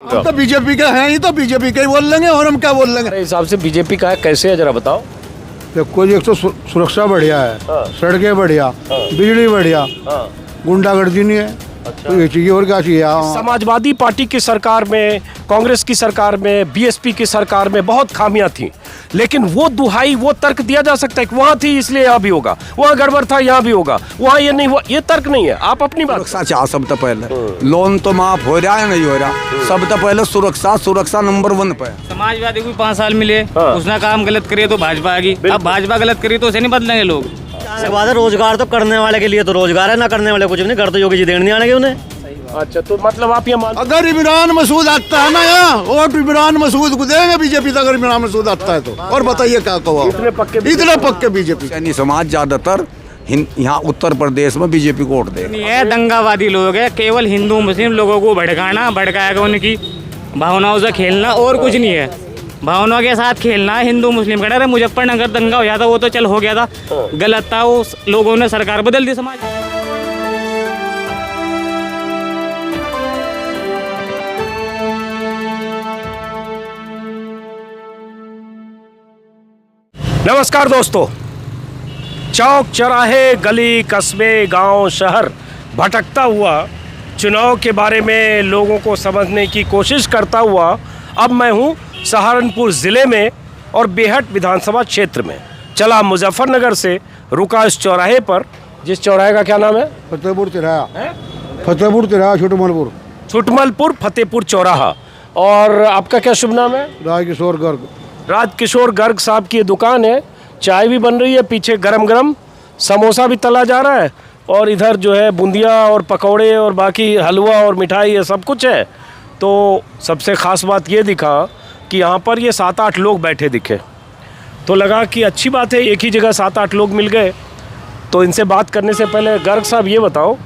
हम तो बीजेपी के हैं ही, तो बीजेपी के ही बोल लेंगे और हम क्या बोल लेंगे। मेरे हिसाब से बीजेपी का है, कैसे है जरा बताओ। देखो जी, एक तो सुरक्षा बढ़िया है, सड़कें बढ़िया, बिजली बढ़िया, गुंडागर्दी नहीं है। तो ये चाहिए और क्या चाहिए। समाजवादी पार्टी की सरकार में, कांग्रेस की सरकार में, बीएसपी की सरकार में बहुत खामियां थी, लेकिन वो दुहाई, वो तर्क दिया जा सकता है कि वहां थी इसलिए यहाँ भी होगा, वहां गड़बड़ था यहाँ भी होगा, वहां ये नहीं हुआ, ये तर्क नहीं है। आप अपनी बात। सुरक्षा चाह सब तो पहले लोन तो माफ हो रहा है नहीं हो रहा, सब तो पहले सुरक्षा नंबर 1 पे। समाजवादी को 5 साल मिले, उसने काम गलत करे तो भाजपा आ गई। अब भाजपा गलत करी तो उसे नहीं बदलेंगे लोग। बात है, रोजगार तो करने वाले के लिए तो रोजगार है, ना करने वाले कुछ नहीं करते। योगी जी देने नहीं आने उन्हें। अच्छा, तो मतलब आप ये मान, अगर इमरान मसूद आता है ना यहाँ, वोट इमरान मसूद को देंगे बीजेपी से, अगर इमरान मसूद आता है तो। और बताइए क्या कहो, इतने पक्के बीजेपी। सैनी समाज ज्यादातर यहाँ उत्तर प्रदेश में बीजेपी को वोट दे। ये दंगावादी लोग है, केवल हिंदू मुस्लिम लोगों को भड़काना, भड़काएगा उनकी भावनाओं से खेलना, और कुछ नहीं है। भावनाओं के साथ खेलना है। हिंदू मुस्लिम का डर है। मुजफ्फरनगर दंगा हो जाता, वो तो चल हो गया था, गलत था, वो लोगों ने सरकार बदल दी समाज। नमस्कार दोस्तों, चौक चौराहे, गली कस्बे, गांव शहर भटकता हुआ चुनाव के बारे में लोगों को समझने की कोशिश करता हुआ अब मैं हूं सहारनपुर ज़िले में और बेहट विधानसभा क्षेत्र में। चला मुजफ्फरनगर से, रुका इस चौराहे पर, जिस चौराहे का क्या नाम है? फतेहपुर तिराहा, छुटमलपुर फतेहपुर चौराहा। और आपका क्या शुभ नाम है? राजकिशोर गर्ग साहब की दुकान है। चाय भी बन रही है, पीछे गरम गरम समोसा भी तला जा रहा है, और इधर जो है बूंदिया और पकौड़े और बाकी हलवा और मिठाई, ये सब कुछ है। तो सबसे ख़ास बात ये दिखा कि यहाँ पर ये 7-8 लोग बैठे दिखे, तो लगा कि अच्छी बात है, एक ही जगह 7-8 लोग मिल गए। तो इनसे बात करने से पहले गर्ग साहब ये बताओ,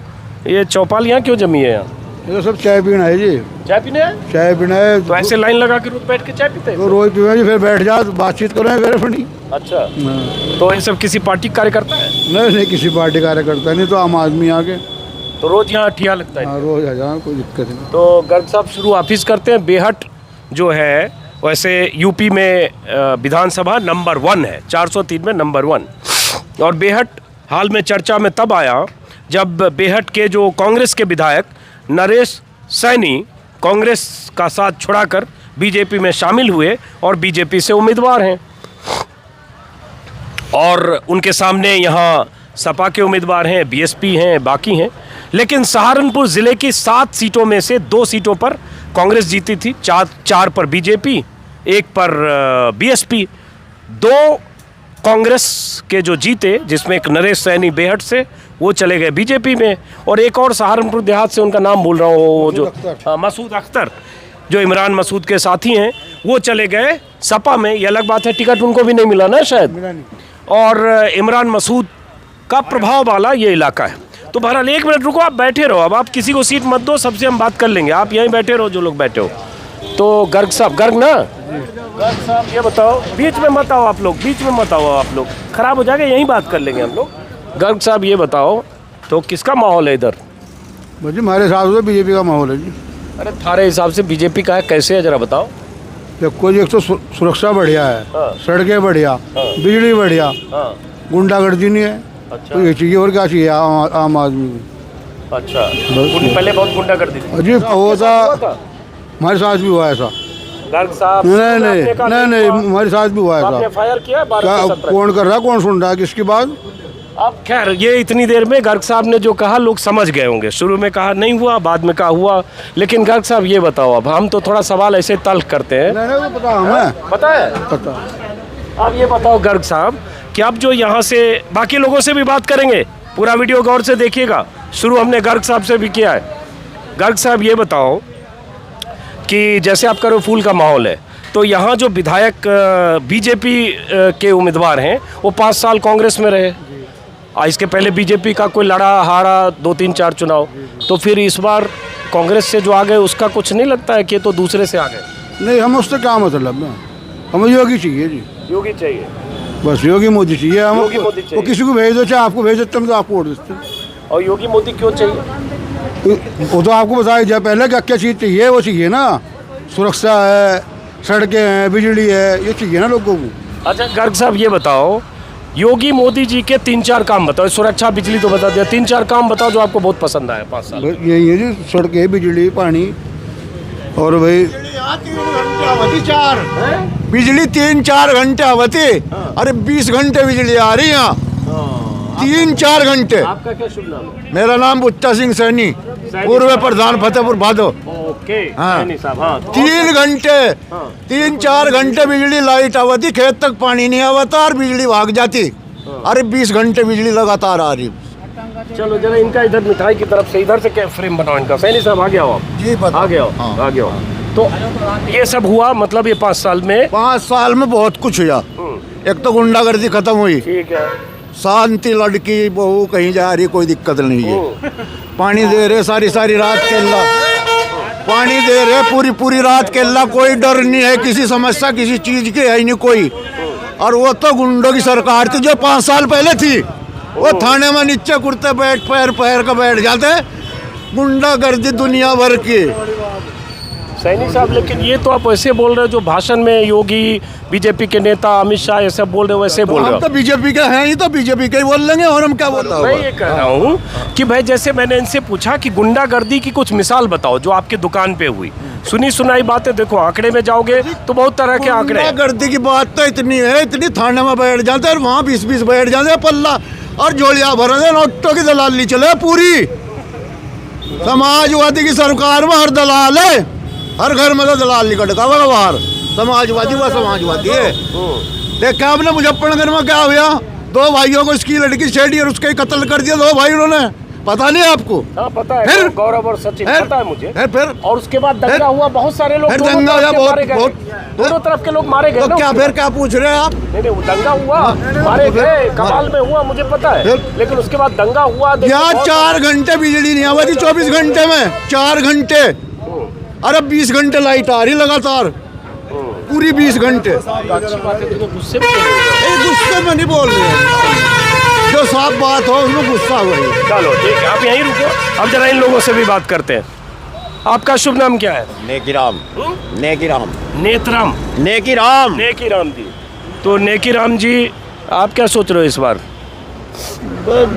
ये चौपाल यहाँ क्यों जमी है? यहाँ ये सब चाय पीना है जी। चाय पीने है? चाय पीना है तो ऐसे लाइन लगा के रोज बैठ के चाय पीते हैं? तो रोज पीवे जी, फिर बैठ जा, बातचीत करें फिर अपनी। अच्छा, तो ये सब किसी पार्टी का कार्यकर्ता है? नहीं, किसी पार्टी कार्यकर्ता नहीं, तो आम आदमी आके तो रोज यहाँ ठिया लगता है? रोज आ जाए, कोई दिक्कत नहीं। तो गर्ग साहब शुरू ऑफिस करते हैं। बेहट जो है वैसे यूपी में विधानसभा नंबर 1 है, 403 में नंबर 1। और बेहट हाल में चर्चा में तब आया जब बेहट के जो कांग्रेस के विधायक नरेश सैनी कांग्रेस का साथ छोड़ाकर बीजेपी में शामिल हुए और बीजेपी से उम्मीदवार हैं, और उनके सामने यहाँ सपा के उम्मीदवार हैं, बीएसपी हैं, बाकी हैं। लेकिन सहारनपुर ज़िले की 7 सीटों में से 2 सीटों पर कांग्रेस जीती थी, 4 पर बीजेपी, 1 पर बीएसपी। 2 कांग्रेस के जो जीते, जिसमें एक नरेश सैनी बेहट से, वो चले गए बीजेपी में, और एक और सहारनपुर देहात से, उनका नाम भूल रहा हूँ, जो मसूद अख्तर, जो इमरान मसूद के साथी हैं, वो चले गए सपा में। ये अलग बात है, टिकट उनको भी नहीं मिला ना शायद। और इमरान मसूद का प्रभाव वाला ये इलाका है। तो बहरहाल 1 मिनट रुको, आप बैठे रहो, अब आप किसी को सीट मत दो, सबसे हम बात कर लेंगे, आप यहीं बैठे रहो जो लोग बैठे हो। तो गर्ग साहब, गर्ग ना, गर्ग साहब ये बताओ, बीच में मत आओ आप लोग, बीच में मत आओ आप लोग, खराब हो जाएगा, यहीं बात कर लेंगे हम लोग। गर्ग साहब ये बताओ, तो किसका माहौल है इधर? जी हमारे हिसाब से बीजेपी का माहौल है जी। अरे थारे हिसाब से बीजेपी का है, कैसे है जरा बताओ। देखो जी, एक तो सुरक्षा बढ़िया है, सड़कें बढ़िया, बिजली बढ़िया, गुंडागर्दी नहीं है। अच्छा, तो ये चाहिए और क्या चाहिए आम आदमी को। अच्छा, पहले बहुत गुंडागर्दी थी। अजीब होता, हमारे साथ भी हुआ ऐसा। गर्ग साहब, नहीं, हमारे साथ भी हुआ ऐसा। फायर किया, कौन कर रहा है, कौन सुन रहा है, किसकी बात? अब खैर, ये इतनी देर में गर्ग साहब ने जो कहा लोग समझ गए होंगे। शुरू में कहा नहीं हुआ, बाद में कहा हुआ। लेकिन गर्ग साहब ये बताओ, अब हम तो थोड़ा सवाल ऐसे तल्ख करते हैं। नहीं, पता हमें, पता है, पता। अब ये बताओ गर्ग साहब कि अब जो यहाँ से बाकी लोगों से भी बात करेंगे, पूरा वीडियो गौर से देखिएगा। शुरू हमने गर्ग साहब से भी किया है। गर्ग साहब ये बताओ कि जैसे आपका फूल का माहौल है, तो यहाँ जो विधायक बीजेपी के उम्मीदवार हैं, वो 5 साल कांग्रेस में रहे, इसके पहले बीजेपी का कोई लड़ा हारा 2-3-4 चुनाव, तो फिर इस बार कांग्रेस से जो आ गए, उसका कुछ नहीं लगता है कि तो दूसरे से आ गए? नहीं, हम उससे क्या मतलब है, हमें योगी चाहिए जी। योगी चाहिए, बस योगी मोदी चाहिए हम। योगी मोदी चाहिए। वो किसी को भेज दो, चाहे आपको भेज देते हम, तो आपको वोट देते। और योगी मोदी क्यों चाहिए? वो तो आपको बताया जाए पहले क्या क्या चीज़ चाहिए, वो चाहिए ना। सुरक्षा है, सड़कें हैं, बिजली है, ये चाहिए ना लोगों को। अच्छा गर्ग साहब ये बताओ, योगी मोदी जी के 3-4 काम बताओ। सुरक्षा बिजली तो बता दिया, 3-4 काम बताओ जो आपको बहुत पसंद आया 5 साल। बस यही है जी, सड़कें, बिजली, पानी और भाई बिजली 3-4 घंटे आवती। अरे 20 घंटे बिजली आ रही है यहाँ, 3-4 घंटे। आपका क्या शुभ नाम है? मेरा नाम बुच्चा सिंह सैनी, पूर्व प्रधान फतेहपुर भादो। ओके हाँ। सैनी साहब, हाँ। 3 घंटे 3-4 घंटे बिजली लाइट आवती, खेत तक पानी नहीं आवता और बिजली भाग जाती। अरे 20 घंटे बिजली लगातार आ रही। चलो जरा इनका इधर मिठाई की तरफ से इधर से क्या फ्रेम बनाओ इनका। सैनी साहब आगे आओ आप। जी बता। आगे आओ, हाँ। आगे आओ। तो ये सब हुआ मतलब ये 5 साल में। 5 साल में बहुत कुछ हुआ। एक तो गुंडागर्दी खत्म हुई, ठीक है। शांति, लड़की बहू कहीं जा रही, कोई दिक्कत नहीं है। पानी दे रहे सारी सारी रात केला, पानी दे रहे पूरी रात केला, कोई डर नहीं है किसी समस्या किसी चीज की है ही नहीं कोई। और वो तो गुंडों की सरकार थी जो 5 साल पहले थी, वो थाने में नीचे कुर्ते पैर का बैठ जाते। गुंडागर्दी दुनिया भर की। सैनी साहब लेकिन ये तो आप वैसे बोल रहे हो जो भाषण में योगी बीजेपी के नेता अमित शाह ऐसे बोल रहे हो वैसे बोल रहे हम हो। तो बीजेपी के हैं ही, तो बीजेपी के ही बोल लेंगे और हम क्या बोलते मैं ये कह रहा हूँ कि भाई जैसे मैंने इनसे पूछा कि गुंडागर्दी की कुछ मिसाल बताओ जो आपके दुकान पे हुई। सुनी सुनाई बातें, देखो आंकड़े में जाओगे तो बहुत तरह के आंकड़े हैं। गुंडागर्दी की बात तो इतनी है, इतनी थाने में बैठ जाते हैं और वहाँ 20-20 बैठ जाते हैं पल्ला और जोड़िया भर दे, नोटों की दलाली चले पूरी। समाजवादी की सरकार में हर दलाल है, हर घर में तो दलाल निकट का बाहर। समाजवादी वो समाजवादी है। देखा आपने मुजफ्फरनगर में क्या हुआ? 2 भाइयों को इसकी लड़की छेड़ी और उसका ही कत्ल कर दिया 2 भाई उन्होंने। पता नहीं आपको? हाँ पता है, फिर? गौरव और सचिन फिर? पता है मुझे। फिर और उसके बाद दंगा फिर? हुआ, बहुत सारे लोग फिर दोनों दंगा तरफ हुआ, के बहुत- मारे गए। बहुत- दोनों तरफ के लोग मारे गए तो ना क्या उसमें। फिर क्या पूछ रहे हैं आप? नहीं नहीं, वो दंगा हुआ, मारे गए, कमाल में हुआ, मुझे पता है। फिर? लेकिन उसके बाद दंगा हुआ। देखो, यहाँ बहुत- 4 घंटे बिजली नहीं आवती 24 घंटे में, 4 घंटे। अरे 20 घंटे लाइट आ रही लगातार, पूरी 20 घंटे। अच्छी बात है, देखो गुस्से में नहीं हो रहे। गुस्से में नहीं बोल रहे, जो साफ बात हो उसमें गुस्सा हो रही। चलो ठीक है, आप यहीं रुको, अब जरा इन लोगों से भी बात करते हैं। आपका शुभ नाम क्या है? नेकीराम। नेकीराम। नेतराम। नेकीराम। नेकीराम जी। तो नेकीराम जी आप क्या सोच रहे हो इस बार?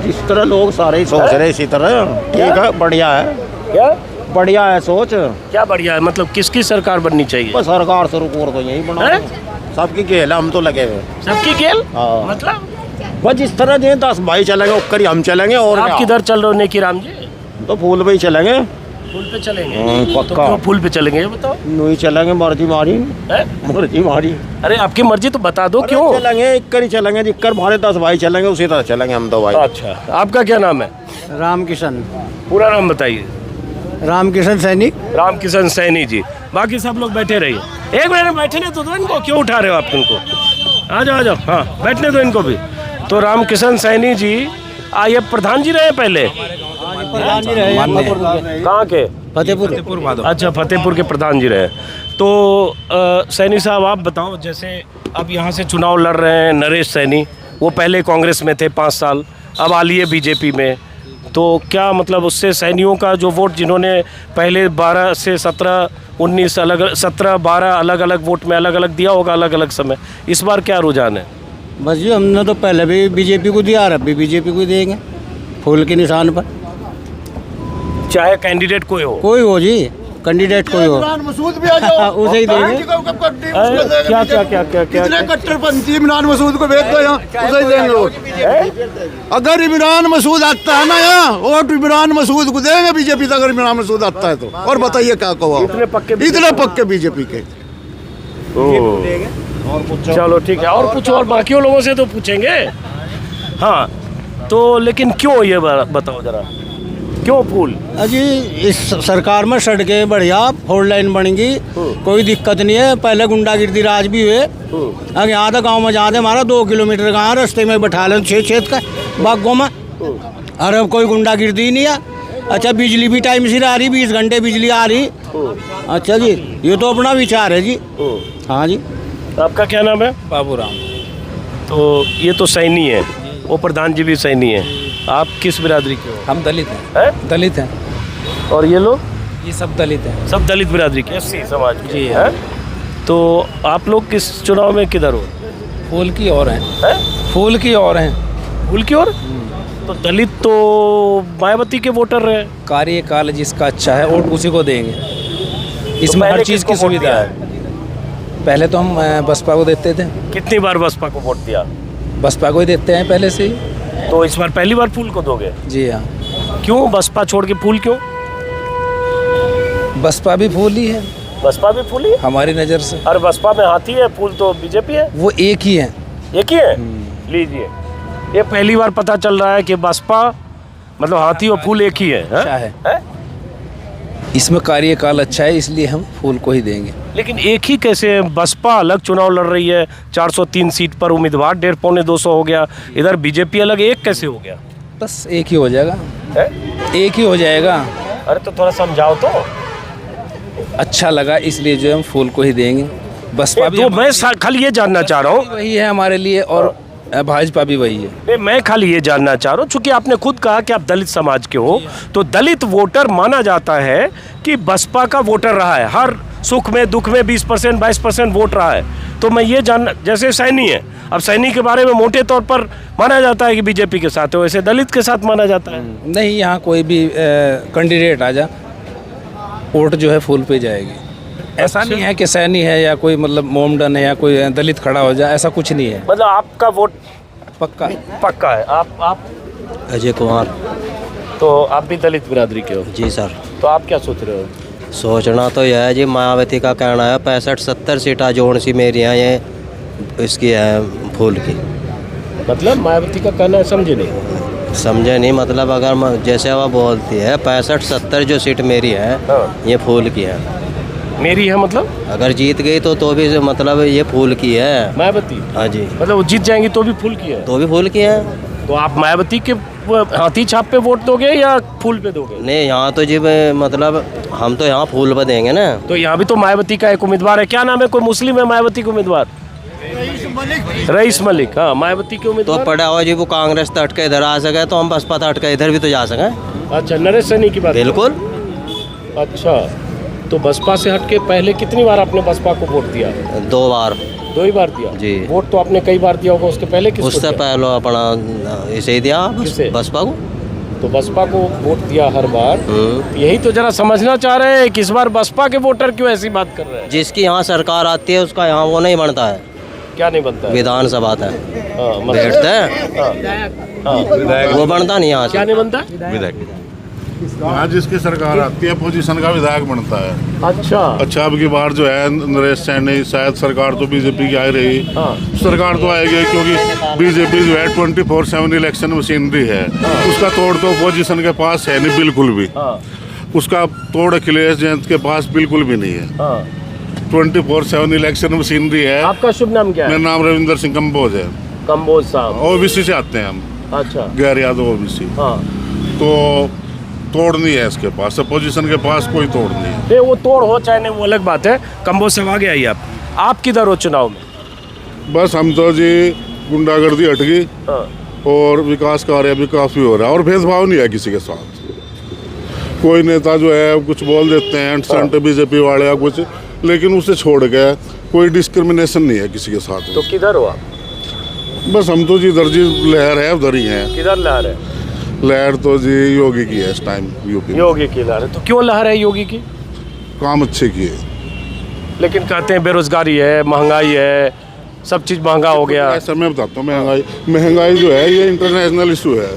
जिस तरह लोग सारे ही सोच रहे हैं इसी तरह ठीक है, बढ़िया है। क्या बढ़िया है सोच। क्या बढ़िया है मतलब किसकी सरकार बननी चाहिए? बस सरकार से रुको तो यही बना हैं? सबकी खेल हम तो लगे हुए। सबकी खेल हाँ। मतलब बस जिस तरह जो 10 भाई चलेंगे उक्कर ही हम चलेंगे। और आप क्या? किधर चल रहे हो नेकीराम जी? तो फूल पे ही चलेंगे। पुल पे चलेंगे? पक्का। तो क्यों पुल पे चलेंगे ये बताओ? नहीं चलेंगे, मर्जी मारी। हैं? मर्जी मारी। अरे आपकी मर्जी तो बता दो क्यों? चलेंगे इक्कर ही चलेंगे, जिक्कर हमारे 10 भाई चलेंगे उसी तरह चलेंगे हम तो भाई। अच्छा, आपका क्या नाम है? रामकिशन पूरा नाम बताइए। रामकिशन सैनी। रामकिशन सैनी जी। बाकी सब लोग बैठे रहिए। एक मिनट बैठने तो दो इनको, क्यों उठा रहे हो आप इनको? आ जाओ आ जाओ, हाँ बैठने दो इनको भी। तो रामकिशन सैनी जी ये प्रधान जी रहे पहले? कहाँ के? फतेहपुर। अच्छा, फतेहपुर के प्रधान जी रहे। तो सैनी साहब आप बताओ, जैसे अब यहाँ से चुनाव लड़ रहे हैं नरेश सैनी, वो पहले कांग्रेस में थे 5 साल, अब आ लिए बीजेपी में। तो क्या मतलब उससे सैनियों का जो वोट जिन्होंने पहले 12 से 17 19 अलग 17 12 अलग अलग वोट में अलग अलग दिया होगा अलग अलग समय, इस बार क्या रुझान है? बस जी हमने तो पहले भी बीजेपी को दिया और अब भी बीजेपी को देंगे, फूल के निशान पर। चाहे कैंडिडेट कोई हो? कोई हो जी, कैंडिडेट कोई हो, इमरान मसूद भी आ जाओ, उसे ही देंगे। क्या क्या क्या क्या क्या कितने कट्टरपंथी इमरान मसूद को भेज दो यहाँ, उसे ही देंगे वोट। अगर इमरान मसूद आता है ना यहाँ, वोट इमरान मसूद को देंगे बीजेपी। अगर इमरान मसूद आता है तो और बताइए क्या कहो? इतने पक्के बीजेपी के। चलो ठीक है, और कुछ और बाकी लोगों से तो पूछेंगे। हाँ तो लेकिन क्यों ये बताओ जरा, क्यों फूल? अजी इस सरकार में सड़कें बढ़िया 4 लाइन बनेंगी, कोई दिक्कत नहीं है। पहले गुंडागिर्दी राज भी हुए। अगर यहाँ तक गाँव में जाते हमारा 2 किलोमीटर का रास्ते में बैठा लें छेद का बागों में, अरे अब कोई गुंडागिर्दी नहीं है। अच्छा बिजली भी टाइम से आ रही, 20 घंटे बिजली आ रही। अच्छा जी, ये तो अपना विचार है जी। हाँ जी। आपका क्या नाम है? बाबूराम। तो ये तो सैनी है, वो प्रधान जी भी सैनी है। आप किस बिरादरी के हो? हम दलित हैं। हैं? दलित हैं। और ये लोग? ये सब दलित हैं। सब दलित बिरादरी के, एससी समाज के जी हैं। तो आप लोग किस चुनाव में किधर हो? फूल की और हैं, हैं? फूल की और हैं। फूल की ओर? तो दलित तो मायावती के वोटर रहे। कार्यकाल जिसका अच्छा है वोट उसी को देंगे। इसमें पहले हर चीज़ किसको की वोट सुविधा दिया है। पहले तो हम बसपा को देते थे, कितनी बार बसपा को वोट दिया? बसपा को ही देते हैं पहले से ही। तो इस बार पहली बार फूल को दोगे? जी हाँ, क्यों बसपा छोड़ के फूल क्यों? बसपा भी फूल ही है बसपा भी फूल ही है? हमारी नज़र से। अरे बसपा में हाथी है, फूल तो बीजेपी है। वो एक ही है। एक ही है? लीजिए, ये पहली बार पता चल रहा है कि बसपा मतलब हाथी और फूल एक ही है। अच्छा है, हैं? इसमें कार्यकाल अच्छा है इसलिए हम फूल को ही देंगे। लेकिन एक ही कैसे है? बसपा अलग चुनाव लड़ रही है, 403 सीट पर उम्मीदवार 150-200 हो गया, इधर बीजेपी अलग, एक कैसे हो गया? बस एक ही हो जाएगा, है? एक ही हो जाएगा। अरे तो थोड़ा समझाओ तो। अच्छा लगा इसलिए जो हम फूल को ही देंगे। बसपा भी तो मैं खाली ये जानना चाह रहा हूँ, वही है हमारे लिए और भाजपा भी वही है। नहीं, मैं खाली ये जानना चाह रहा हूँ, चूंकि आपने खुद कहा कि आप दलित समाज के हो, तो दलित वोटर माना जाता है कि बसपा का वोटर रहा है, हर सुख में दुख में 20% 22% वोट रहा है। तो मैं ये जानना, जैसे सैनी है, अब सैनी के बारे में मोटे तौर पर माना जाता है कि बीजेपी के साथ है, वैसे दलित के साथ माना जाता है। नहीं, यहाँ कोई भी कैंडिडेट आ जा, वोट जो है फूल पे जाएगी। ऐसा नहीं है कि सैनी है या कोई मतलब मोमडन है या कोई दलित खड़ा हो जाए, ऐसा कुछ नहीं है। मतलब आपका वोट पक्का पक्का है। आप अजय कुमार। तो आप भी दलित बिरादरी के हो? जी सर। तो आप क्या सोच रहे हो? सोचना तो यह है जी, मायावती का कहना है 65-70 सीटा जोड़ सी मेरी हैं, ये इसकी है फूल की। मतलब मायावती का कहना है, समझे नहीं? समझे नहीं, मतलब अगर जैसे वह बोलती है 65-70 जो सीट मेरी है, हाँ। ये फूल की है। मेरी है मतलब? अगर जीत गई तो भी मतलब ये फूल की है। मायावती? हाँ जी। मतलब वो जीत जाएंगी तो भी फूल की है? तो भी फूल की है। तो आप मायावती के हाथी छाप पे वोट दोगे या फूल पे दोगे? नहीं, यहाँ तो जी मतलब हम तो यहाँ फूल पर देंगे ना। तो यहाँ भी तो मायावती का एक उम्मीदवार है, क्या नाम है? कोई मुस्लिम है मायावती का उम्मीदवार? रईस मलिक। हाँ, मायावती के तो उम्मीदवार। पड़ा हुआ जी, वो कांग्रेस तट के इधर आ सके तो हम बसपा तट के इधर भी तो जा सकें। अच्छा, नरेश सैनी की बात? बिल्कुल। अच्छा, तो बसपा से हटके पहले कितनी बार आपने बसपा को वोट दिया? 2 बार। 2 ही बार दिया जी। वोट तो आपने कई बार दिया होगा, उसके पहले किसको उससे दिया? पहले अपना इसे ही दिया, किसे? बसपा को। तो बसपा को वोट दिया हर बार। यही तो जरा समझना चाह रहे हैं कि इस बार बसपा के वोटर क्यों ऐसी बात कर रहे हैं? जिसकी यहाँ सरकार आती है उसका यहाँ वो नहीं बनता है। क्या नहीं बनता है? विधानसभा तक हाँ, मतलब- बैठते हैं, हाँ। वो बनता नहीं यहाँ क्या से। नहीं बनता? यहाँ जिसकी सरकार आती है पोजीशन का विधायक बनता है। अच्छा, अब की बार जो है नरेश सैनी, शायद सरकार तो बीजेपी की आ रही। हाँ। सरकार तो आएगी क्योंकि बीजेपी जो है 24/7 इलेक्शन मशीनरी है। उसका तोड़ तो पोजीशन के पास है नहीं, बिल्कुल भी। हाँ, उसका तोड़ अखिलेश जयंत के पास बिल्कुल भी नहीं है। हाँ। 24/7 इलेक्शन मशीनरी है। आपका शुभ नाम क्या है? मेरा नाम रविंदर सिंह कंबोज है। कंबोज साहब। ओबीसी से आते हैं हम, अच्छा, गैर यादव ओबीसी। हाँ। तो तोड़ नहीं है इसके पास, अपोजिशन के पास कोई तोड़ नहीं है। नहीं, वो तोड़ हो चाहे नहीं, वो अलग बात है। कंबोज साहब आगे आइए। आप किधर हो चुनाव में? बस हम तो जी गुंडागर्दी हट गई हाँ। और विकास कार्य भी काफ़ी हो रहा है और भेदभाव नहीं है किसी के साथ। कोई नेता जो है कुछ बोल देते हैं संट बीजेपी वाले या कुछ, लेकिन उसे छोड़ के कोई डिस्क्रिमिनेशन नहीं है किसी के साथ। तो किधर हो आप? बस हम तो जी इधर जी लहर है उधर ही है। किधर लहर है? लहर तो जी योगी की है इस टाइम यूपी में। योगी की लहर है। तो क्यों लहर है योगी की? काम अच्छे किए, लेकिन कहते हैं बेरोजगारी है, महंगाई है, सब चीज़ महंगा हो गया। ऐसा मैं बताता हूँ, महंगाई जो है ये इंटरनेशनल इशू है।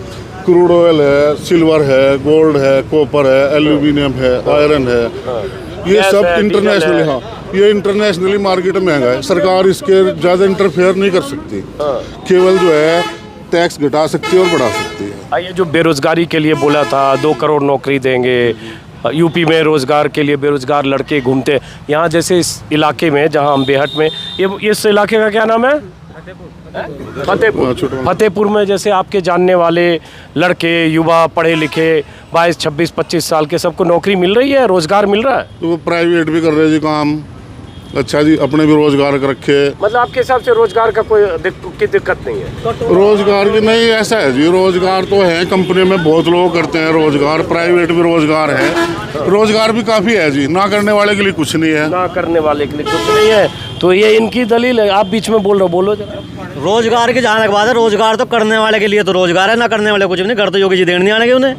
क्रूड ऑयल है, सिल्वर है, गोल्ड है, कॉपर है, एल्यूमिनियम है, आयरन है, ये गैस सब है, इंटरनेशनली। डीजल है। हाँ, ये इंटरनेशनली मार्केट में महंगा है। सरकार इसके ज़्यादा इंटरफेयर नहीं कर सकती, केवल जो है टैक्स घटा सकती है और बढ़ा सकती है। ये जो बेरोजगारी के लिए बोला था 2 करोड़ नौकरी देंगे, यूपी में रोजगार के लिए बेरोजगार लड़के घूमते, यहाँ जैसे इस इलाके में जहाँ हम बेहट में, ये इस इलाके का क्या नाम है? फतेहपुर। फतेहपुर में जैसे आपके जानने वाले लड़के, युवा, पढ़े लिखे 22, 26, 25 साल के, सबको नौकरी मिल रही है, रोजगार मिल रहा है? तो वो प्राइवेट भी कर रहे हैं जी काम, अच्छा जी, अपने भी रोजगार कर रखे। मतलब आपके हिसाब से रोजगार का कोई दिक्कत नहीं है? रोजगार की नहीं, ऐसा है जी, रोजगार तो है, कंपनी में बहुत लोग करते हैं रोजगार, प्राइवेट भी रोजगार है, रोजगार भी काफ़ी है जी, ना करने वाले के लिए कुछ नहीं है। ना करने वाले के लिए कुछ नहीं है, तो ये इनकी दलील है। आप बीच में बोल रहे हो, बोलो जरा। रोजगार की जहाँ तक बात है, रोजगार तो करने वाले के लिए तो रोजगार है, ना करने वाले कुछ भी नहीं। घर तो योगी जी देने नहीं आने उन्हें।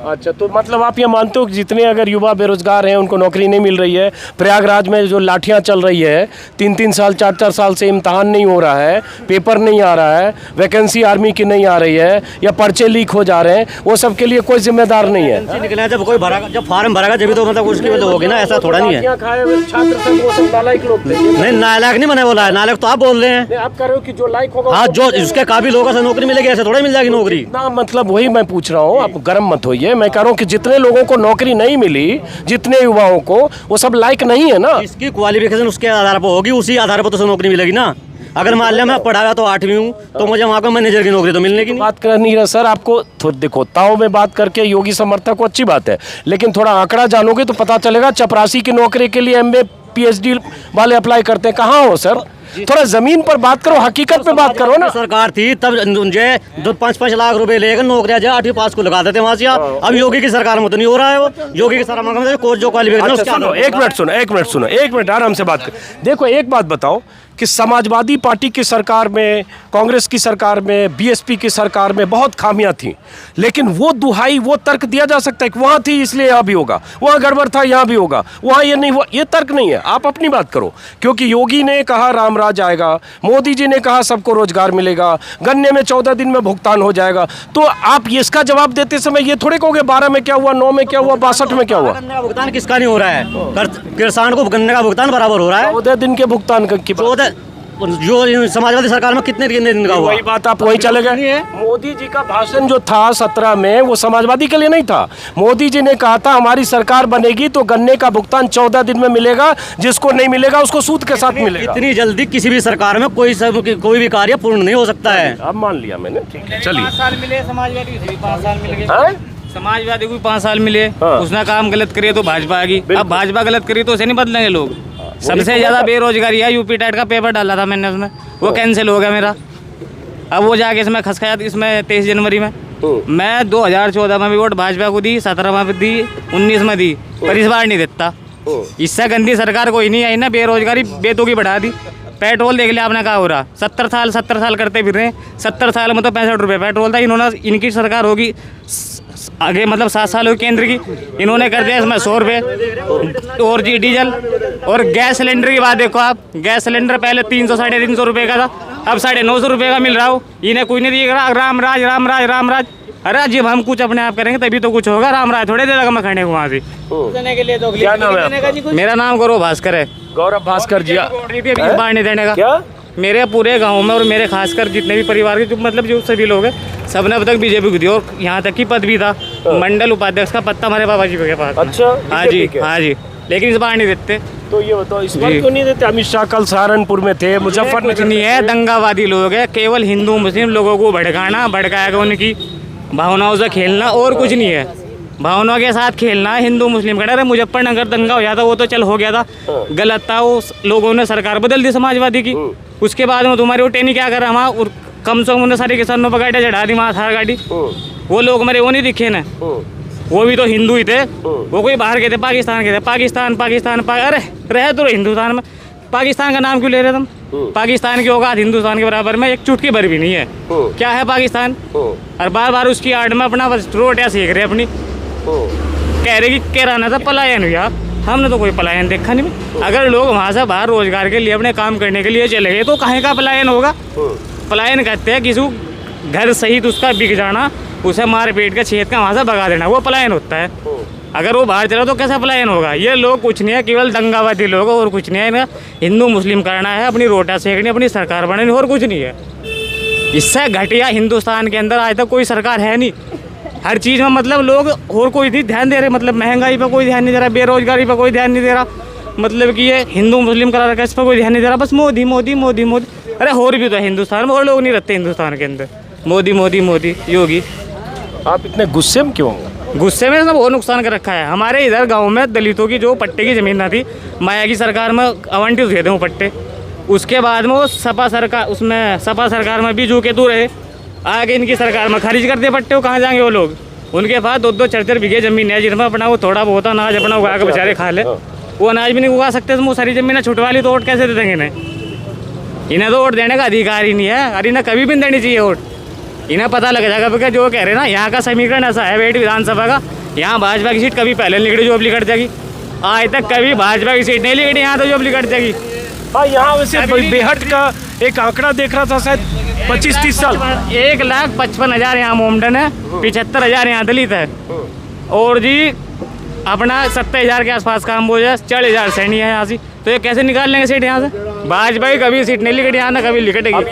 अच्छा, तो मतलब आप ये मानते हो कि जितने अगर युवा बेरोजगार हैं उनको नौकरी नहीं मिल रही है, प्रयागराज में जो लाठियां चल रही है, 3-3 साल 4-4 साल से इम्तहान नहीं हो रहा है, पेपर नहीं आ रहा है, वैकेंसी आर्मी की नहीं आ रही है, या पर्चे लीक हो जा रहे हैं, वो सब के लिए कोई जिम्मेदार नहीं है? निकले जब कोई भरा, जब फार्म भरेगा जब तो मतलब उसकी वजह होगी ना, ऐसा थोड़ा नहीं है। छात्र सब वो सब नालायक लोग थे। नहीं, नालायक नहीं मैंने बोला है, नालायक तो आप बोल रहे हैं। आप कह रहे हो कि जो लायक होगा, हाँ, जो इसके काबिल होगा से नौकरी मिलेगी, ऐसे थोड़ा मिल जाएगी नौकरी ना। मतलब वही मैं पूछ रहा हूँ, आप गर्म मत होइए। मैं कह रहा हूँ कि जितने लोगों को नौकरी नहीं मिली, जितने युवाओं को, वो सब लायक नहीं है ना। इसकी क्वालिफिकेशन उसके आधार पर होगी, उसी आधार पर तो नौकरी मिलेगी ना। अगर मान लिया मैं पढ़ा हुआ तो 8वीं हूँ, तो मुझे वहाँ पर मैनेजर की नौकरी तो मिलने की नहीं। बात कर नहीं रहा सर, आपको देखो, ताओ में बात करके योगी समर्थक को अच्छी बात है, लेकिन थोड़ा आंकड़ा जानोगे तो पता चलेगा। चपरासी की नौकरी के लिए MA PhD वाले अप्लाई करते हैं, कहाँ हो सर? थोड़ा जमीन पर बात करो, हकीकत पे बात करो ना। सरकार थी तब जो 5-5 लाख रुपए लेकर नौकरियां जो 8वीं पास को लगा देते वहाँ से। अब योगी की सरकार में तो नहीं हो रहा है वो। योगी की सरकार में जो क्वालिफिकेशन। एक मिनट आराम से बात कर। देखो, एक बात बताओ कि समाजवादी पार्टी की सरकार में, कांग्रेस की सरकार में, BSP की सरकार में बहुत खामियां थी, लेकिन वो दुहाई, वो तर्क दिया जा सकता है कि वहाँ थी इसलिए यहाँ भी होगा, वहाँ गड़बड़ था यहाँ भी होगा, वहाँ ये नहीं हुआ, ये तर्क नहीं है। आप अपनी बात करो, क्योंकि योगी ने कहा रामराज आएगा, मोदी जी ने कहा सबको रोजगार मिलेगा, गन्ने में 14 दिन में भुगतान हो जाएगा, तो आप इसका जवाब देते समय ये थोड़े कहोगे 12 में क्या हुआ, 9 में क्या हुआ, 62 में क्या हुआ? गन्ने का भुगतान किसका नहीं हो रहा है? किसान को गन्ने का भुगतान बराबर हो रहा है। 14 दिन के भुगतान की बात। जो समाजवादी सरकार में कितने दिन का हुआ? वही बात, आप वही चले गए। मोदी जी का भाषण जो था 17 में, वो समाजवादी के लिए नहीं था। मोदी जी ने कहा था हमारी सरकार बनेगी तो गन्ने का भुगतान 14 दिन में मिलेगा, जिसको नहीं मिलेगा उसको सूद के साथ मिलेगा। इतनी जल्दी किसी भी सरकार में कोई भी कार्य पूर्ण नहीं हो सकता है। अब मान लिया मैंने, ठीक है, चलिए। 5 साल मिले समाजवादी को, 5 साल मिल गए। समाजवादी को 5 साल मिले, उसने काम गलत करिए तो भाजपा आ गई। अब भाजपा गलत करी तो उसे नहीं बदलेंगे लोग। सबसे ज्यादा बेरोजगारी है, यूपी टेट का पेपर डाला था मैंने, उसमें वो कैंसिल हो गया मेरा। अब वो जाके इसमें खस खाया, इसमें 23 जनवरी में। मैं 2014 में भी वोट भाजपा को दी, 17 में भी दी, 19 में दी, पर इस बार नहीं देता। इससे गंदी सरकार कोई नहीं आई ना। बेरोजगारी बेतों की बढ़ा दी। पेट्रोल देख लिया आपने, कहा हो रहा। 70 साल करते फिर रहे। 70 साल में तो 65 रुपये पेट्रोल था। इन्होंने, इनकी सरकार होगी आगे, मतलब 7 साल हुई केंद्र की, इन्होंने कर दिया इसमें 100 रुपये और जी डीजल। और गैस सिलेंडर की बात देखो आप, गैस सिलेंडर पहले 300 साढ़े 300 रुपये का था, अब 950 रुपये का मिल रहा हो। इन्हें कोई नहीं दिएगा। रामराज रामराज रामराज। अरे जब हम कुछ अपने आप करेंगे तभी तो कुछ होगा। रामराज थोड़े दे देगा मैं खाने को वहाँ से। क्या नाम है आपका? मेरा नाम गौरव भास्कर है। गौरव भास्कर जी, बाढ़ नहीं देने का क्या? मेरे पूरे गांव में और मेरे खासकर जितने भी परिवार के, जो मतलब जो सभी लोग हैं, सबने अब तक बीजेपी को दिया। और यहाँ तक की पद भी था, मंडल उपाध्यक्ष का पत्ता हमारे बाबा जी के पास। अच्छा, हाँ जी, हाँ जी, लेकिन इस बार नहीं देते। तो ये बताओ, इस बार क्यों नहीं देते? अमित शाह कल सहारनपुर में थे, मुजफ्फरनगर कुछ नहीं है, दंगावादी लोग हैं। केवल हिंदू मुस्लिम लोगों को भड़काना, भड़काएगा उनकी भावनाओं से खेलना, और कुछ नहीं है। भावनाओं के साथ खेलना। हिंदू मुस्लिम का डर। मुजफ्फरनगर दंगा हो जाता, वो तो चल हो गया था, गलत था। उस लोगों ने सरकार बदल दी समाजवादी की। उसके बाद में तुम्हारी वो टेनी क्या कर रहा वहाँ, कम से कम उन्होंने सारे किसानों पर गाड़ियाँ चढ़ा दी वहाँ, थार गाड़ी। वो लोग मेरे वो नहीं दिखे ना, वो भी तो हिंदू ही थे। वो कोई बाहर के थे, पाकिस्तान के थे। पाकिस्तान अरे रहे तो हिंदुस्तान में। पाकिस्तान का नाम क्यों ले रहे तुम? पाकिस्तान की औकात हिंदुस्तान के बराबर में एक चुटकी भर भी नहीं है। क्या है पाकिस्तान? और बार बार उसकी आड़ में अपना बस रोटियाँ सेक रहे अपनी। कह रहे कि कहना था पलायन हुआ। हमने तो कोई पलायन देखा नहीं। अगर लोग वहाँ से बाहर रोजगार के लिए, अपने काम करने के लिए चले गए तो कहीं का पलायन होगा? पलायन कहते हैं किसी घर सहित उसका बिक जाना, उसे मार पीट के छेद का वहाँ से भगा देना, वो पलायन होता है। अगर वो बाहर चला तो कैसा पलायन होगा? ये लोग कुछ नहीं है, केवल दंगावादी लोग और कुछ नहीं है। इनका हिंदू मुस्लिम करना है, अपनी रोटा सेकनी, अपनी सरकार बनानी, और कुछ नहीं है। इससे घटिया हिंदुस्तान के अंदर आज तक कोई सरकार है नहीं। हर चीज़ में मतलब लोग और कोई नहीं ध्यान दे रहे। मतलब महंगाई पर कोई ध्यान नहीं दे रहा, बेरोजगारी पर कोई ध्यान नहीं दे रहा। मतलब कि ये हिंदू मुस्लिम करा रखा है, इस पर कोई ध्यान नहीं दे रहा। बस मोदी मोदी मोदी मोदी। अरे और भी तो हिंदुस्तान में और लोग नहीं रहते हिंदुस्तान के अंदर। मोदी मोदी मोदी योगी। आप इतने गुस्से में क्यों? गुस्से में इसने बहुत नुकसान कर रखा है। हमारे इधर गांव में दलितों की जो पट्टे की ज़मीन ना थी, माया की सरकार में आवंटित हुए थे वो पट्टे। उसके बाद में वो सपा सरकार में भी जू के तू रहे, आगे इनकी सरकार में खारिज कर दिए पट्टे। वो कहाँ जाएंगे वो लोग? उनके पास 2-2 4-4 बीघे ज़मीन है जिनमें अपना वो थोड़ा बहुत अनाज अपना उगा के बेचारे खा ले। वो अनाज भी नहीं उगा सकते तो वो सारी ज़मीनें छुटवा ली तो वोट कैसे दे देंगे इन्हें? इन्हें तो वोट देने का अधिकार ही नहीं है और इन्हें कभी भी नहीं देनी चाहिए वोट। इन्हें पता लग जाएगा क्योंकि जो कह रहे हैं ना, यहाँ का समीकरण ऐसा है बेट विधानसभा का, यहाँ भाजपा की सीट कभी पहले निकली जो अबली कट जाएगी। आज तक कभी भाजपा की सीट नहीं निकली, यहाँ तो जो अबली कट जाएगी। हाँ, यहाँ वैसे बेहद का एक आंकड़ा देख रहा था, शायद 25-30 साल 1,55,000 यहाँ मोमडन है, 75,000 यहाँ दलित है, और जी अपना 70,000 के आसपास काम हो जाए, 40,000 सैनी है यहाँ से। तो ये कैसे निकाल लेंगे सीट यहाँ से? भाजपा की कभी सीट नहीं लिकटी, यहाँ ना कभी लिकटेगी। अब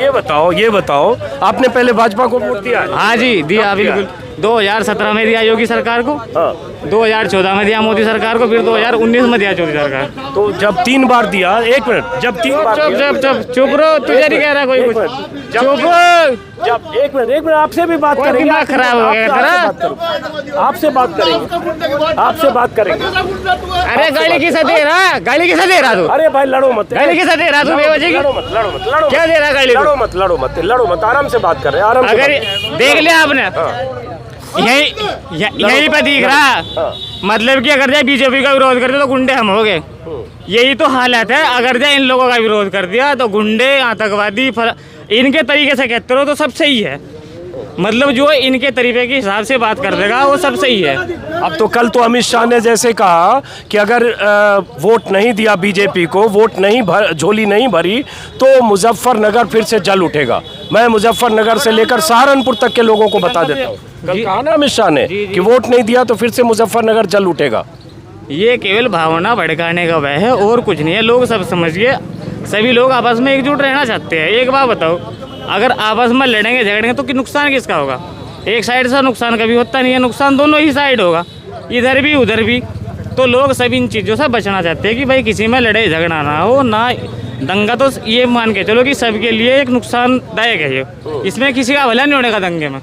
ये बताओ आपने पहले भाजपा को वोट दिया? हाँ जी, दिया बिल्कुल। 2017 में दिया योगी सरकार को, 2014 में दिया मोदी सरकार को, फिर 2019 में दिया मोदी सरकार। तो जब 3 बार दिया, 1 मिनट, जब 3 बार चुप रहो, तुझे नहीं कह रहा कोई कुछ, चुप जब 1 मिनट आपसे भी बात करेंगे। दिमाग खराब हो गया तेरा। आपसे बात करेंगे। अरे गाली किसे दे रहा तू? अरे भाई लड़ो मत, गाली किसे दे रहा तू? बेवजह की लड़ो मत। क्या दे रहा गाली? लड़ो मत, आराम से बात कर रहे हैं, आराम से। अगर देख लिया आपने, यही पे दिख रहा, मतलब कि अगर जाए बीजेपी का विरोध कर दिया तो गुंडे हम हो गए। यही तो हालत है। अगर जाए इन लोगों का विरोध कर दिया तो गुंडे, आतंकवादी, इनके तरीके से कहते रहो तो सब सही है। मतलब जो इनके तरीके के हिसाब से बात कर देगा वो सब सही है। अब तो कल तो अमित शाह ने जैसे कहा कि अगर वोट नहीं दिया बीजेपी को, वोट नहीं झोली नहीं भरी तो मुजफ्फरनगर फिर से जल उठेगा। मैं मुजफ्फरनगर से लेकर सहारनपुर तक के लोगों को बता देता हूँ। कल कहा ना अमित शाह ने कि वोट नहीं दिया तो फिर से मुजफ्फरनगर जल उठेगा। ये केवल भावना भड़काने का वह है और कुछ नहीं है। लोग सब समझिए, सभी लोग आपस में एकजुट रहना चाहते हैं। एक बात बताओ, अगर आपस में लड़ेंगे झगड़ेंगे तो नुकसान किसका होगा? एक साइड से नुकसान कभी होता नहीं है, नुकसान दोनों ही साइड होगा, इधर भी उधर भी। तो लोग सब इन चीज़ों से बचना चाहते हैं कि भाई किसी में लड़ाई झगड़ा ना हो, ना दंगा। तो ये मान के चलो कि सबके लिए एक नुकसानदायक है ये, इसमें किसी का भला नहीं होने का दंगे में।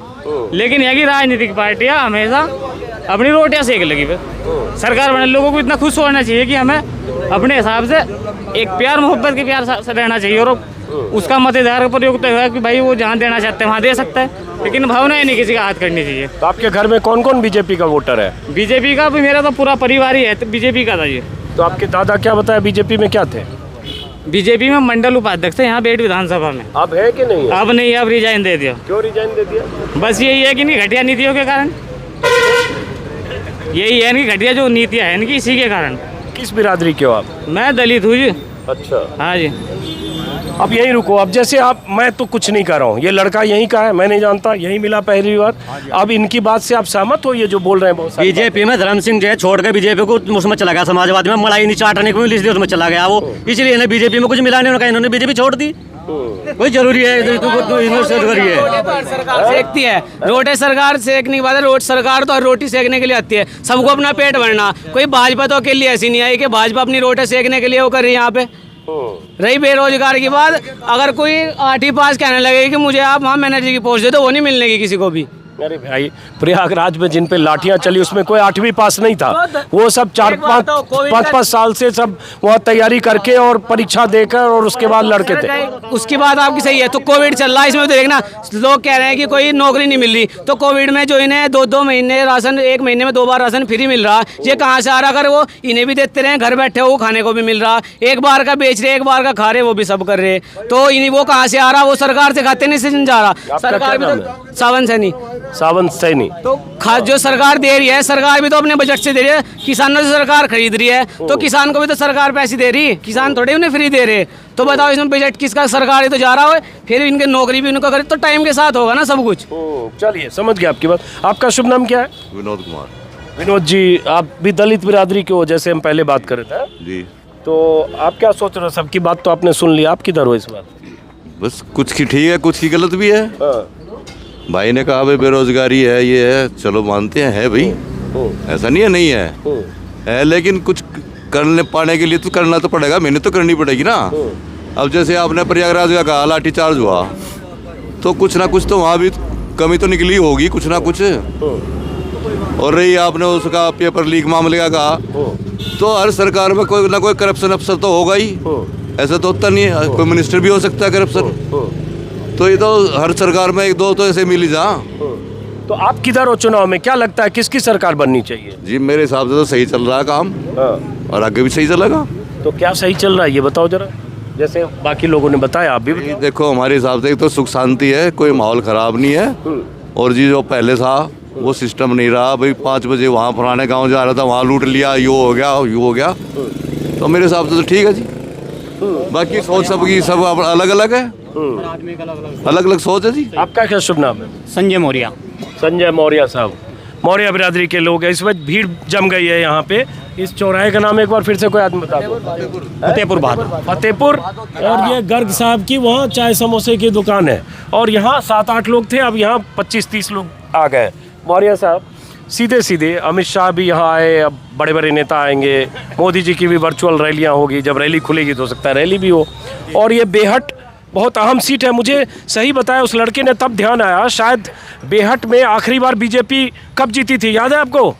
लेकिन यह कि राजनीतिक पार्टियाँ हमेशा अपनी रोटियाँ सेक लगी पे। सरकार बने लोगों को इतना खुश होना चाहिए कि हमें अपने हिसाब से एक प्यार मोहब्बत के प्यार से रहना चाहिए, और उसका मताधिकार प्रयोग तो है कि भाई वो जहाँ देना चाहते हैं वहाँ दे सकता है, लेकिन भावना ही नहीं किसी का हाथ करनी चाहिए। तो आपके घर में कौन कौन बीजेपी का वोटर है? बीजेपी का भी मेरा तो पूरा परिवार ही है, तो बीजेपी का था ये। तो आपके दादा क्या बताया, बीजेपी में क्या थे? बीजेपी में मंडल उपाध्यक्ष है यहाँ बेट विधानसभा में। अब है कि नहीं? अब नहीं, अब रिजाइन दे दिया। क्यों रिजाइन दे दिया? बस यही है कि नहीं, घटिया नीतियों के कारण। यही है कि घटिया जो नीतियाँ हैं इनकी, इसी के कारण। किस बिरादरी के हो आप? मैं दलित हूँ जी। अच्छा, हाँ जी। अब यहीं रुको। अब जैसे आप, मैं तो कुछ नहीं कर रहा हूँ, ये लड़का यहीं का है, मैं नहीं जानता, यहीं मिला पहली बार। अब इनकी बात से आप सहमत हो? ये जो बोल रहे हैं बहुत बीजेपी में धर्म सिंह जो है छोड़ के बीजेपी को उसमें चला गया, समाजवादी में मलाई नहीं चाटने को इसलिए उसमें चला गया वो, इसलिए इन्हें बीजेपी में कुछ मिला नहीं, उन्होंने इन्होंने बीजेपी छोड़ दी। कोई जरूरी है सरकार सेकती है, रोटी सरकार सेकने के बाद रोटी सरकार तो रोटी सेकने के लिए आती है, सबको अपना पेट भरना। कोई भाजपा तो अकेली ऐसी नहीं आई कि भाजपा अपनी रोटी सेकने के लिए वो कर रही है। यहाँ पे रही बेरोजगार की बात, अगर कोई 8वीं पास कहने लगे कि मुझे आप वहाँ मैनेजर की पोस्ट दे दो, वो नहीं मिलने की किसी को भी। अरे भाई, प्रयागराज में जिन पे लाठियां चली उसमें कोई 8वीं पास नहीं था। वो सब 4-5 साल से सब वहाँ तैयारी करके और परीक्षा देकर और उसके बाद लड़के थे। उसकी बात आपकी सही है। तो कोविड चल रहा है, इसमें तो देखना लोग कह रहे हैं कि कोई नौकरी नहीं मिल रही, तो कोविड में जो इन्हें 2-2 महीने राशन, 1 महीने में 2 बार राशन फ्री मिल रहा, ये कहाँ से आ रहा? अगर वो इन्हें भी देते रहे, घर बैठे वो खाने को भी मिल रहा, एक बार का बेच रहे, एक बार का खा रहे, वो भी सब कर रहे, तो इन्हें वो कहाँ से आ रहा? वो सरकार से खाते नहीं से जा रहा। सरकार भी तो सावंत सैनी तो जो सरकार दे रही है, सरकार भी तो अपने बजट से दे रही है, किसानों से सरकार खरीद रही है, तो किसान को भी तो सरकार पैसे दे रही है, किसान थोड़े उन्हें फ्री दे रहे। तो बताओ इसमें बजट किसका? सरकार ही तो जा रहा है, फिर इनके नौकरी भी उनको करे तो टाइम के साथ होगा ना सब कुछ। चलिए, समझ गया आपकी बात। आपका शुभ नाम क्या है? विनोद कुमार। विनोद जी, आप भी दलित बिरादरी के हो, जैसे हम पहले बात कर रहे थे जी। तो आप क्या सोच रहे हो? सबकी बात तो आपने सुन ली, आप किधर हो इस बात? बस कुछ की ठीक है, कुछ की गलत भी है। भाई ने कहा भाई बेरोजगारी है, ये है, चलो मानते हैं, है भाई, ऐसा नहीं है नहीं है, लेकिन कुछ करने पाने के लिए तो करना तो पड़ेगा, मेहनत तो करनी पड़ेगी ना। अब जैसे आपने प्रयागराज का कहा लाठी चार्ज हुआ, तो कुछ ना कुछ तो वहाँ भी कमी तो निकली होगी, कुछ ना कुछ। और रही आपने उसका पेपर लीक मामले का कहा, तो हर सरकार में कोई ना कोई करप्शन अफसर तो होगा ही, ऐसा तो होता नहीं है। कोई मिनिस्टर भी हो सकता है करप्शन, तो ये तो हर सरकार में एक दो तो ऐसे मिल ही जा। तो आप किधर हो चुनाव में, क्या लगता है किसकी सरकार बननी चाहिए? जी मेरे हिसाब से तो सही चल रहा है काम, और आगे भी सही चलेगा। तो क्या सही चल रहा है ये बताओ जरा, जैसे बाकी लोगों ने बताया आप भी बताओ। देखो हमारे हिसाब से एक तो सुख शांति है, कोई माहौल खराब नहीं है, और जी जो पहले था वो सिस्टम नहीं रहा। भाई 5 बजे वहाँ पुराने गांव जा रहा था, वहाँ लूट लिया, यू हो गया। तो मेरे हिसाब से तो ठीक है जी। बाकी सोच सबकी सब अलग अलग है, अलग अलग सोच है जी। आपका क्या शुभ नाम है? संजय मौर्य। संजय मौर्य साहब, मौर्य बिरादरी के लोग हैं। इस वक्त भीड़ जम गई है यहाँ पे। इस चौराहे का नाम एक बार फिर से कोई आदमी बता दो। फतेहपुर बहादुर। फतेहपुर। और ये गर्ग साहब की वहाँ चाय समोसे की दुकान है, और यहाँ 7-8 लोग थे, अब यहाँ 25-30 लोग आ गए। मौर्य साहब, सीधे सीधे अमित शाह भी यहाँ आए, अब बड़े बड़े नेता आएंगे, मोदी जी की भी वर्चुअल रैलियाँ होगी, जब रैली खुलेगी तो हो सकता है रैली भी हो। और ये बेहट बहुत अहम सीट है। मुझे सही बताया उस लड़के ने, तब ध्यान आया शायद बेहट में आखिरी बार बीजेपी कब जीती थी, याद है आपको?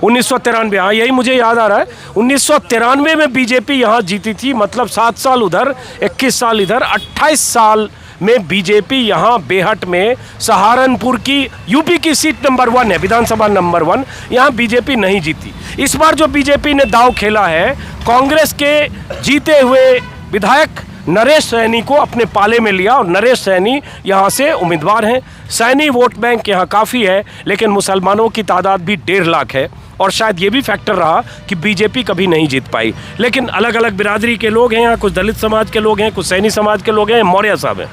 1993। हाँ यही मुझे याद आ रहा है, 1993 में बीजेपी यहाँ जीती थी। मतलब 7 साल उधर, 21 साल इधर, 28 साल में बीजेपी यहाँ बेहट में, सहारनपुर की यूपी की सीट नंबर 1 है, विधानसभा नंबर 1, यहाँ बीजेपी नहीं जीती। इस बार जो बीजेपी ने दांव खेला है, कांग्रेस के जीते हुए विधायक नरेश सैनी को अपने पाले में लिया, और नरेश सैनी यहाँ से उम्मीदवार हैं। सैनी वोट बैंक यहाँ काफ़ी है, लेकिन मुसलमानों की तादाद भी 1.5 लाख है, और शायद ये भी फैक्टर रहा कि बीजेपी कभी नहीं जीत पाई। लेकिन अलग अलग बिरादरी के लोग हैं यहाँ, कुछ दलित समाज के लोग हैं, कुछ सैनी समाज के लोग हैं, मौर्य साहब हैं।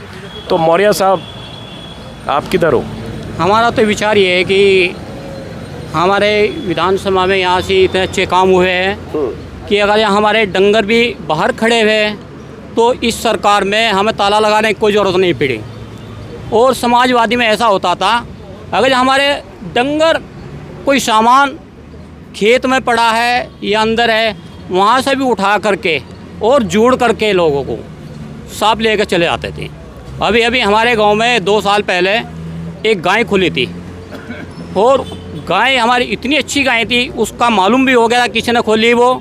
तो मौर्य साहब, आप किधर हो? हमारा तो विचार ये है कि हमारे विधानसभा में यहाँ से इतने अच्छे काम हुए हैं कि अगर यहाँ हमारे डंगर भी बाहर खड़े हुए तो इस सरकार में हमें ताला लगाने की कोई ज़रूरत नहीं पड़ी। और समाजवादी में ऐसा होता था, अगर हमारे डंगर कोई सामान खेत में पड़ा है या अंदर है, वहाँ से भी उठा करके और जोड़ करके लोगों को सांप लेकर चले आते थे। अभी अभी हमारे गांव में 2 साल पहले एक गाय खुली थी, और गाय हमारी इतनी अच्छी गाय थी, उसका मालूम भी हो गया था किसी ने खोली वो,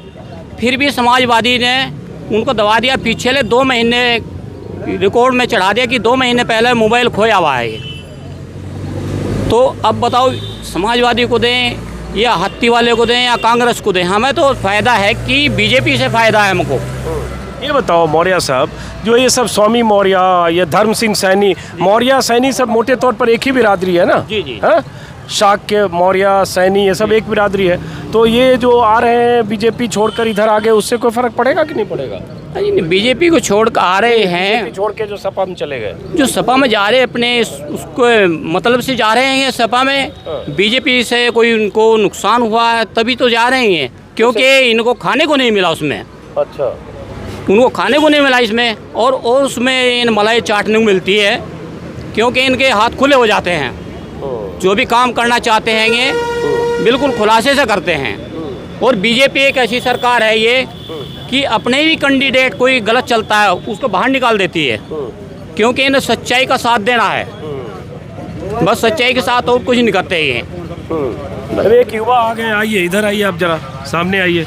फिर भी समाजवादी ने उनको दबा दिया। पिछले 2 महीने रिकॉर्ड में चढ़ा दिया कि 2 महीने पहले मोबाइल खोया हुआ है। तो अब बताओ, समाजवादी को दें या हत्ती वाले को दें या कांग्रेस को दें, हमें तो फ़ायदा है कि बीजेपी से फ़ायदा है हमको। ये बताओ मौर्य साहब, जो ये सब स्वामी मौर्य, ये धर्म सिंह सैनी, मौर्य सैनी सब मोटे तौर पर एक ही बिरादरी है ना? जी जी। हाँ, शाक्य, मौर्य, सैनी, ये सब एक बिरादरी है। तो ये जो आ रहे हैं बीजेपी छोड़कर इधर आ गए, उससे कोई फर्क पड़ेगा कि नहीं पड़ेगा? बीजेपी को छोड़कर आ रहे हैं, छोड़ के जो सपा में चले गए, जो सपा में जा रहे हैं अपने उसको मतलब से जा रहे हैं। सपा में बीजेपी से कोई उनको नुकसान हुआ है तभी तो जा रहे हैं, क्योंकि इनको खाने को नहीं मिला उसमें। अच्छा, उनको खाने को नहीं मिला इसमें, और उसमें इन मलाई चाटने को मिलती है, क्योंकि इनके हाथ खुले हो जाते हैं। जो भी काम करना चाहते हैं ये बिल्कुल खुलासे से करते हैं। और बीजेपी एक ऐसी सरकार है ये कि अपने भी कैंडिडेट कोई गलत चलता है उसको बाहर निकाल देती है, क्योंकि इन्हें सच्चाई का साथ देना है, बस सच्चाई के साथ और कुछ नहीं करते ये। अरे एक युवा आ गए, आइए इधर आइए, आप जरा सामने आइए।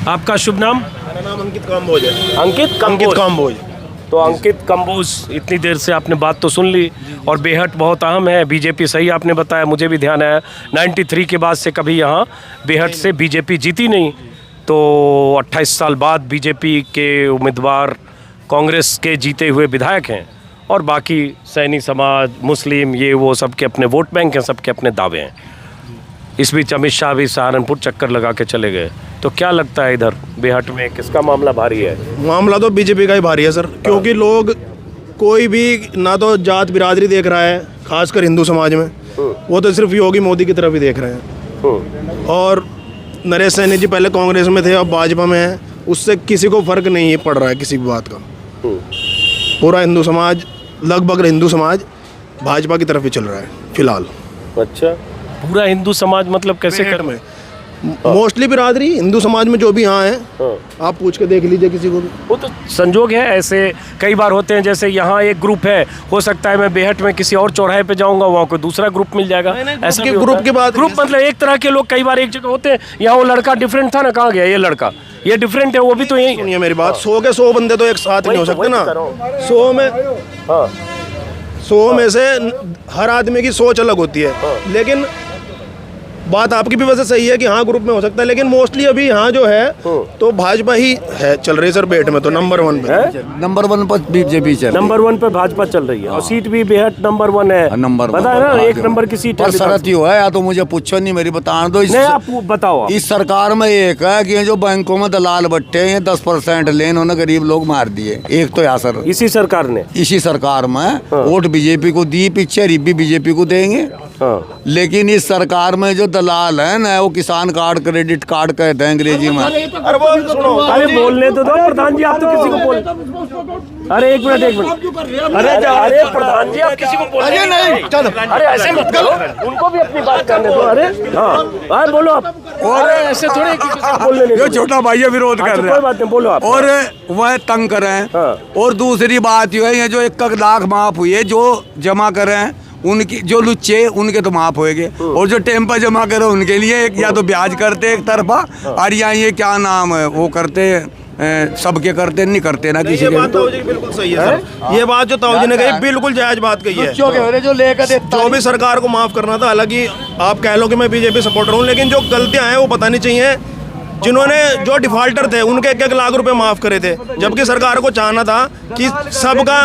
आपका शुभ नाम? मेरा नाम अंकित काम्बोज है। अंकित काम्बोज। तो अंकित कंबोज, इतनी देर से आपने बात तो सुन ली, और बेहट बहुत अहम है। बीजेपी, सही आपने बताया, मुझे भी ध्यान है, 93 के बाद से कभी यहाँ बेहट से बीजेपी जीती नहीं। तो 28 साल बाद बीजेपी के उम्मीदवार कांग्रेस के जीते हुए विधायक हैं, और बाकी सैनी समाज, मुस्लिम, ये वो सबके अपने वोट बैंक हैं, सबके अपने दावे हैं। इस बीच अमित शाह भी सहारनपुर चक्कर लगा के चले गए। तो क्या लगता है इधर बेहट में किसका मामला भारी है? मामला तो बीजेपी का ही भारी है सर, क्योंकि लोग कोई भी ना तो जात बिरादरी देख रहा है, खासकर हिंदू समाज में, वो तो सिर्फ योगी मोदी की तरफ ही देख रहे हैं। और नरेश सैनी जी पहले कांग्रेस में थे, अब भाजपा में है, उससे किसी को फर्क नहीं पड़ रहा है किसी भी बात का। पूरा हिंदू समाज, लगभग हिंदू समाज भाजपा की तरफ ही चल रहा है फिलहाल। अच्छा, पूरा हिंदू समाज मतलब कैसे बेहट कर में मोस्टली बिरादरी हिंदू समाज में जो भी यहाँ है, आप पूछ के देख लीजिए किसी को भी। वो तो संजोग है, ऐसे कई बार होते हैं। जैसे यहाँ एक ग्रुप है, हो सकता है मैं बेहट में किसी और चौराहे पे जाऊंगा, वहाँ कोई दूसरा ग्रुप मिल जाएगा। ऐसा भी ग्रुप की बात, ग्रुप मतलब एक तरह के लोग कई बार एक जगह होते हैं। यहाँ वो लड़का डिफरेंट था ना, कहाँ गया ये लड़का, ये डिफरेंट है, वो भी तो यही। सुनिए मेरी बात, 100 के 100 बंदे तो एक साथ नहीं हो सकते ना। 100 में से हर आदमी की सोच अलग होती है, लेकिन बात आपकी भी वजह सही है कि हाँ ग्रुप में हो सकता है, लेकिन मोस्टली अभी यहाँ जो है तो भाजपा ही है चल रही है सर। बेहट में तो नंबर 1 पे, नंबर 1 पर बीजेपी चल नंबर 1 पे भाजपा चल रही है, और सीट भी बेहट नंबर 1 है। नंबर पता है ना, 1 नंबर की सीट है। शरत ही है या तो मुझे पूछो नहीं, मेरी बता दो। आप बताओ आप। इस सरकार में एक है कि जो बैंकों में दलाल बट्टे हैं 10% ले, इन्होंने गरीब लोग मार दिए। एक तो यार सर इसी सरकार ने, इसी सरकार में वोट बीजेपी को दी, पीछे भी बीजेपी को देंगे। लेकिन इस सरकार में जो दलाल है ना, वो किसान कार्ड, क्रेडिट कार्ड कहते हैं अंग्रेजी में। अरे बोलने तो दो प्रधान जी, आप तो किसी को बोल। अरे एक मिनट अरे प्रधान जी, आप किसी को बोलने नहीं। अरे ऐसे मत करो, उनको भी अपनी बात करने दो। अरे हाँ बोलो आप। और ऐसे थोड़े बोलने नहीं, छोटा भाई विरोध कर रहे हैं, कोई बात नहीं, बोलो आप। और वह तंग करें। और दूसरी बात ये है, ये जो 1 लाख माफ हुई है, जो जमा करें उनकी, जो लुच्चे उनके तो माफ होएंगे, और जो टेम्पा जमा करे उनके लिए एक या तो ब्याज करते एक तरफा, और या ये क्या नाम है वो करते, सबके करते नहीं करते ना किसी ये के। बात ताऊ जी बिल्कुल सही है सर। ये बात जो ताऊ जी ने कही बिल्कुल जायज बात कही है। जो लेकर जो भी सरकार को माफ करना था, हालांकि आप कह लो कि मैं बीजेपी सपोर्टर हूँ, लेकिन जो गलतियां हैं वो बतानी चाहिए। जिन्होंने जो डिफॉल्टर थे उनके 1-1 लाख रुपए माफ करे थे, जबकि सरकार को चाहना था कि सबका,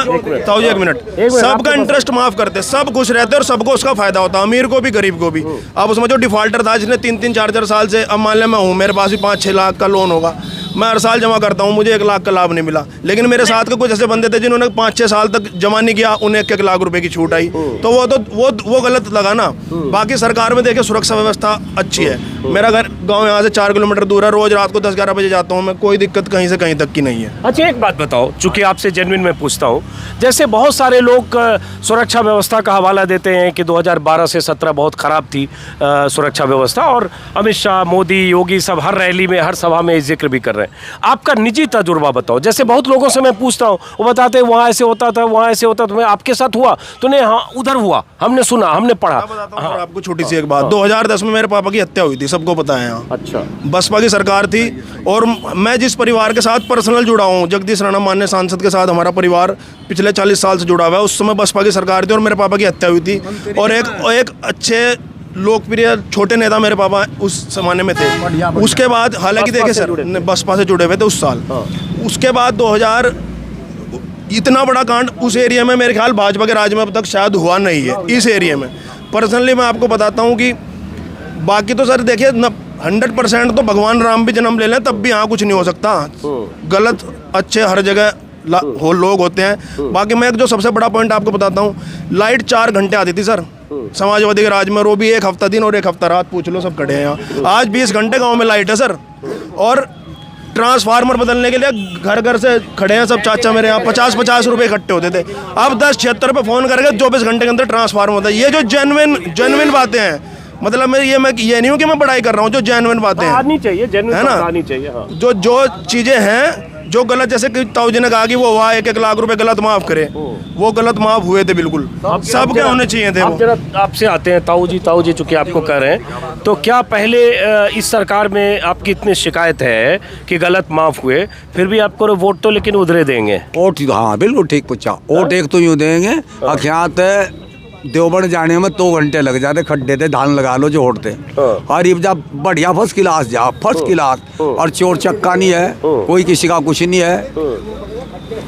ताऊ जी 1 मिनट, सबका इंटरेस्ट माफ करते, सब खुश रहते और सबको उसका फायदा होता, अमीर को भी गरीब को भी। अब उसमें जो डिफॉल्टर था जिसने 3-3, 4-4 साल से, अब मान लिया मैं हूँ, मेरे पास भी 5-6 लाख का लोन होगा, मैं हर साल जमा करता हूँ, मुझे 1 लाख का लाभ नहीं मिला। लेकिन मेरे साथ के कुछ ऐसे बंदे थे जिन्होंने 5-6 साल तक जमा नहीं किया, उन्हें 1-1 लाख रुपए की छूट आई, तो वो गलत लगा ना। बाकी सरकार में देखिए सुरक्षा व्यवस्था अच्छी है। मेरा घर गाँव यहाँ से 4 किलोमीटर दूर है, रोज रात को 10-11 बजे जाता हूँ मैं, कोई दिक्कत कहीं से कहीं तक की नहीं है। अच्छा एक बात बताओ, चूंकि आपसे जेन्युइन मैं पूछता हूँ, जैसे बहुत सारे लोग सुरक्षा व्यवस्था का हवाला देते हैं कि 2012 से 17 बहुत खराब थी सुरक्षा व्यवस्था, और अमित शाह, मोदी, योगी सब हर रैली में, हर सभा में जिक्र भी कर रहे हैं। आपका निजी तजुर्बा बताओ। जैसे बहुत लोगों से मैं पूछता हूँ, वो बताते हैं वहाँ ऐसे होता था, वहाँ ऐसे होता था, मैं आपके साथ हुआ तो नहीं? हाँ उधर हुआ, हमने सुना, हमने पढ़ा। हाँ। आपको छोटी सी एक बात, 2010 में मेरे पापा की हत्या हुई थी, सबको पता है यहाँ। अच्छा। बसपा की सरकार थी, और मैं जिस परिवार के साथ पर्सनल जुड़ा हूँ, जगदीश राणा माननीय सांसद के साथ हमारा परिवार पिछले 40 साल से जुड़ा हुआ है, उस समय बसपा की सरकार थी और मेरे पापा की हत्या हुई थी, और एक अच्छे लोकप्रिय छोटे नेता मेरे पापा उस जमाने में थे। उसके बाद हालांकि देखिए सर, बसपा से जुड़े हुए थे उस साल। उसके बाद 2000 इतना बड़ा कांड उस एरिया में मेरे ख्याल भाजपा के राज में अब तक शायद हुआ नहीं है। इस एरिया में पर्सनली मैं आपको बताता हूँ कि बाकी तो सर देखिए 100% तो भगवान राम भी जन्म ले लें तब भी यहाँ कुछ नहीं हो सकता। गलत अच्छे हर जगह लोग होते हैं। बाकी मैं एक जो सबसे बड़ा पॉइंट आपको बताता हूँ, लाइट 4 घंटे आती थी सर समाजवादी के राज में, वो भी 1 हफ्ता दिन और 1 हफ्ता रात, पूछ लो सब खड़े हैं यहाँ। आज 20 घंटे गाँव में लाइट है सर, और ट्रांसफार्मर बदलने के लिए घर घर से खड़े हैं सब चाचा मेरे यहाँ। 50-50 रुपए इकट्ठे होते थे, अब 10-76 पे फ़ोन करके 24 घंटे के अंदर ट्रांसफार्मर होता है। ये जो जेन्युइन बातें हैं, मतलब मैं ये नहीं हूँ कि मैं बड़ाई कर रहा हूँ, जो जेन्युइन बातें हैं आनी चाहिए, है ना, आनी चाहिए। हाँ। जो चीज़ें हैं जो गलत, जैसे कि ताऊ जी ने कहा कि वो हुआ 1-1 लाख रुपए गलत माफ करे, वो गलत माफ हुए थे बिल्कुल, सब क्या होने चाहिए थे। जरा आपसे आते हैं ताऊ जी चूंकि आपको कह रहे हैं, तो क्या पहले इस सरकार में आपकी इतनी शिकायत है कि गलत माफ हुए, फिर भी आपको वोट तो लेकिन उधरे देंगे? वोट हाँ बिल्कुल ठीक पूछा, वोट एक तो यूँ देंगे, अख्यात देवबंद जाने में 2 घंटे लग जाते, खड्डे थे, धान लगा लो जो होते। और ये जब बढ़िया फर्स्ट क्लास जा, फर्स्ट क्लास, और चोर चक्का नहीं है, कोई किसी का कुछ नहीं है।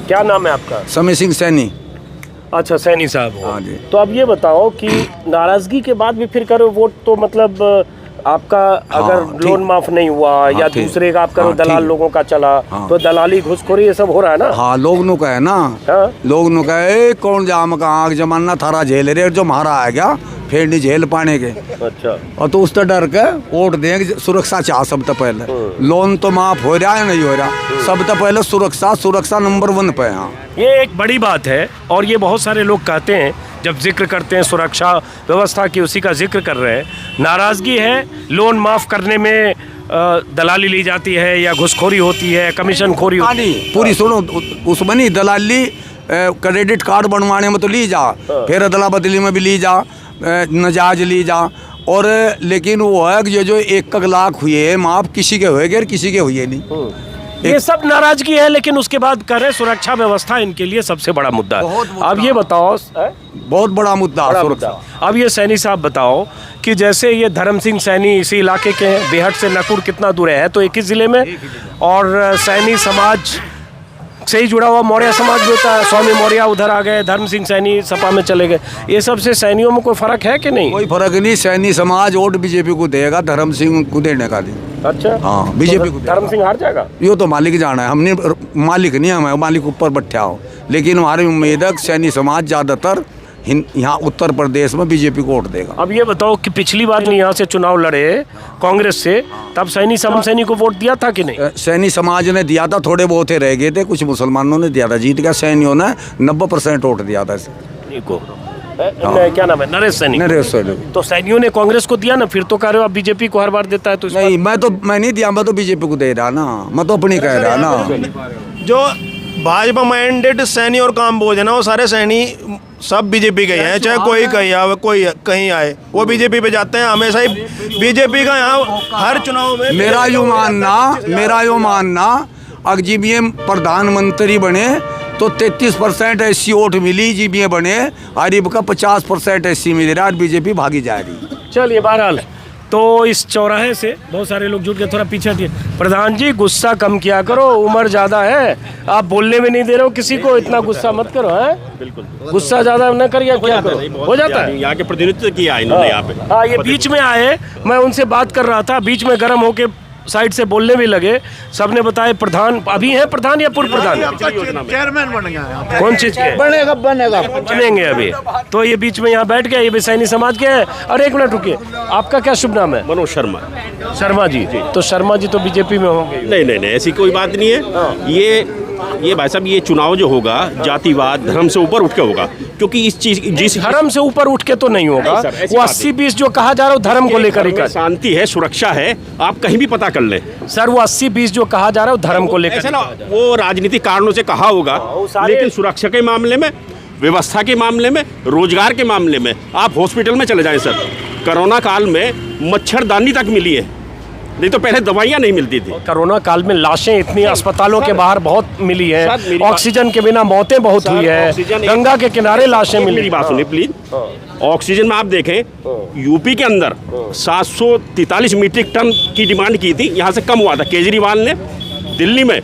क्या नाम है आपका? समय सिंह सैनी। अच्छा सैनी साहब। हाँ जी। तो अब ये बताओ कि नाराजगी के बाद भी फिर करो वोट, तो मतलब आपका अगर लोन माफ नहीं हुआ या दूसरे का आपका दलाल लोगों का चला, तो दलाली घुसखोरी ये सब हो रहा है ना? हाँ लोग नु कहे ना, लोग नु कहे कौन जाम कहाँ जमाना थारा झेल रहे, जो मारा है क्या फिर नहीं झेल पाने के। अच्छा। और तो उस डर के वोट देंगे। सुरक्षा चाह सब तो पहले, लोन तो माफ हो रहा है नहीं हो रहा, सब तो पहले सुरक्षा नंबर 1 पे। हाँ ये एक बड़ी बात है, और ये बहुत सारे लोग कहते हैं जब जिक्र करते हैं सुरक्षा व्यवस्था की, उसी का जिक्र कर रहे हैं। नाराज़गी है, लोन माफ़ करने में दलाली ली जाती है या घुसखोरी होती है, कमीशन खोरी होती है। पूरी सुनो, उसमें नहीं दलाली, क्रेडिट कार्ड बनवाने में तो ली जा, फिर अदला बदली में भी ली जा, नजायज ली जा, और लेकिन वो है कि जो 1 लाख हुए माफ, किसी के हुए और किसी के हुए नहीं। ये सब नाराजगी है, लेकिन उसके बाद कर रहे सुरक्षा व्यवस्था इनके लिए सबसे बड़ा मुद्दा है। अब ये बताओ, बहुत बड़ा मुद्दा सुरक्षा। अब ये सैनी साहब बताओ कि जैसे ये धर्म सिंह सैनी इसी इलाके के हैं, बेहट से नकुड़ कितना दूर है, तो एक ही ज़िले में, और सैनी समाज से ही जुड़ा हुआ मौर्य समाज भी होता है। स्वामी मौर्य उधर आ गए, धर्म सिंह सैनी सपा में चले गए। ये सबसे सैनियों में कोई फर्क है कि नहीं? कोई फर्क नहीं, सैनी समाज वोट बीजेपी को देगा, धर्म सिंह को देने का नहीं। अच्छा, हाँ, बीजेपी को धर्म सिंह हार जाएगा। यो तो मालिक जाना है, हमने मालिक नहीं, हमें मालिक ऊपर बैठा हो, लेकिन हमारी उम्मीद है सैनी समाज ज़्यादातर यहाँ उत्तर प्रदेश में बीजेपी को वोट देगा। अब ये बताओ कि पिछली बार यहाँ से चुनाव लड़े कांग्रेस से, तब सैनी को वोट दिया था कि नहीं? सैनी समाज ने दिया था, थोड़े बहुत ही रह गए थे, कुछ मुसलमानों ने दिया था, जीत गया। सैनियों ने 90% वोट दिया था को। क्या नाम है? नरेश सैनी। नरेश सैनी। तो सैनियों ने कांग्रेस को दिया ना, फिर तो कह रहे हो आप बीजेपी को हर बार देता है। तो नहीं, मैं नहीं दिया, मैं तो बीजेपी को दे रहा ना, मैं तो अपनी कह रहा ना। जो भाजपा माइंडेड सैनी और कामबोज है ना, वो सारे सैनी सब बीजेपी के हैं, चाहे कोई कहीं आए, कोई कहीं आए, वो बीजेपी पे जाते हैं हमेशा ही। बीजेपी का यहाँ हर चुनाव में मेरा यो मानना अगर जीबीएम प्रधानमंत्री बने तो 33% ऐसी वोट मिली, जीबीए बने आरिफ का 50% ऐसी मिल रहा है, बीजेपी भागी जा रही। चलिए, बहरहाल तो इस चौराहे से बहुत सारे लोग जुट के, थोड़ा पीछे हटिए। प्रधान जी, गुस्सा कम किया करो, उम्र ज़्यादा है, आप बोलने में नहीं दे रहे हो किसी को, इतना गुस्सा मत करो। है बिल्कुल, गुस्सा ज़्यादा न करिए, क्या करो, हो जाता है। यहाँ के प्रतिनिधित्व किया इन्होंने यहाँ पे। हाँ, ये बीच में आए, मैं उनसे बात कर रहा था, बीच में गर्म होके साइड से बोलने भी लगे। सबने बताया प्रधान अभी है, प्रधान या पूर्व प्रधान? चेयरमैन बन गया। कौन चीज के? बनेंगे अभी। तो ये बीच में यहाँ बैठ गए, ये भी सैनी समाज के हैं। और एक मिनट रुकिए, आपका क्या शुभ नाम है? मनोज शर्मा। शर्मा जी। तो शर्मा जी तो बीजेपी में होंगे? नहीं, ऐसी कोई बात नहीं है। ये भाई साहब, ये चुनाव जो होगा जातिवाद धर्म से ऊपर उठ के होगा, क्योंकि इस चीज जिस धर्म से ऊपर उठ के तो नहीं होगा। वो 80-20 जो कहा जा रहा है धर्म को लेकर ही, शांति है, सुरक्षा है, आप कहीं भी पता कर लें सर। वो 80-20 जो कहा जा रहा है धर्म को लेकर, वो राजनीतिक कारणों से कहा होगा, लेकिन सुरक्षा के मामले में, व्यवस्था के मामले में, रोजगार के मामले में, आप हॉस्पिटल में चले जाएं सर। कोरोना काल में मच्छरदानी तक मिली है, नहीं तो पहले दवाइयाँ नहीं मिलती थी। कोरोना काल में लाशें इतनी अस्पतालों के बाहर बहुत मिली है, ऑक्सीजन के बिना मौतें बहुत हुई है, गंगा के किनारे लाशें मिली। मेरी बात सुनिए प्लीज। ऑक्सीजन में आप देखें, यूपी के अंदर 743 मीट्रिक टन की डिमांड की थी, यहाँ से कम हुआ था। केजरीवाल ने दिल्ली में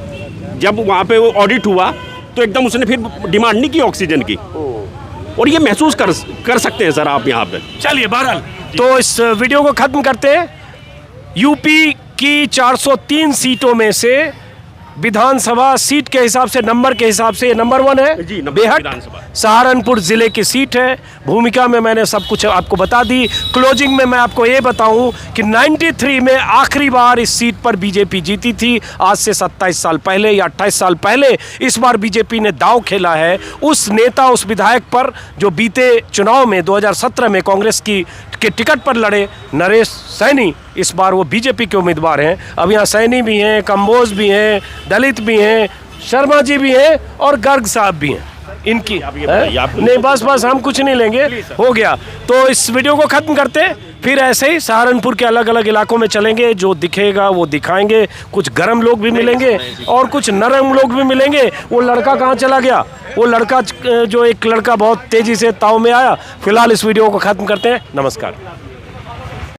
जब वहाँ पे वो ऑडिट हुआ तो एकदम उसने फिर डिमांड नहीं की ऑक्सीजन की, और ये महसूस कर सकते हैं सर आप यहाँ पे। चलिए, बहरहाल तो इस वीडियो को खत्म करते हैं। यूपी की 403 सीटों में से विधानसभा सीट के हिसाब से, नंबर के हिसाब से ये नंबर 1 है। बेहट सहारनपुर जिले की सीट है। भूमिका में मैंने सब कुछ आपको बता दी। क्लोजिंग में मैं आपको ये बताऊं कि 93 में आखिरी बार इस सीट पर बीजेपी जीती थी, आज से 27 साल पहले या 28 साल पहले। इस बार बीजेपी ने दांव खेला है उस नेता, उस विधायक पर जो बीते चुनाव में 2017 में कांग्रेस के टिकट पर लड़े, नरेश सैनी। इस बार वो बीजेपी के उम्मीदवार हैं। अब यहाँ सैनी भी हैं, कंबोज भी हैं, दलित भी हैं, शर्मा जी भी हैं और गर्ग साहब भी हैं। इनकी नहीं, बस हम कुछ नहीं लेंगे, हो गया। तो इस वीडियो को खत्म करते हैं, फिर ऐसे ही सहारनपुर के अलग अलग इलाकों में चलेंगे, जो दिखेगा वो दिखाएंगे। कुछ गर्म लोग भी मिलेंगे और कुछ नरम लोग भी मिलेंगे। वो लड़का कहाँ चला गया? वो लड़का जो एक लड़का बहुत तेजी से ताव में आया। फिलहाल इस वीडियो को खत्म करते हैं। नमस्कार।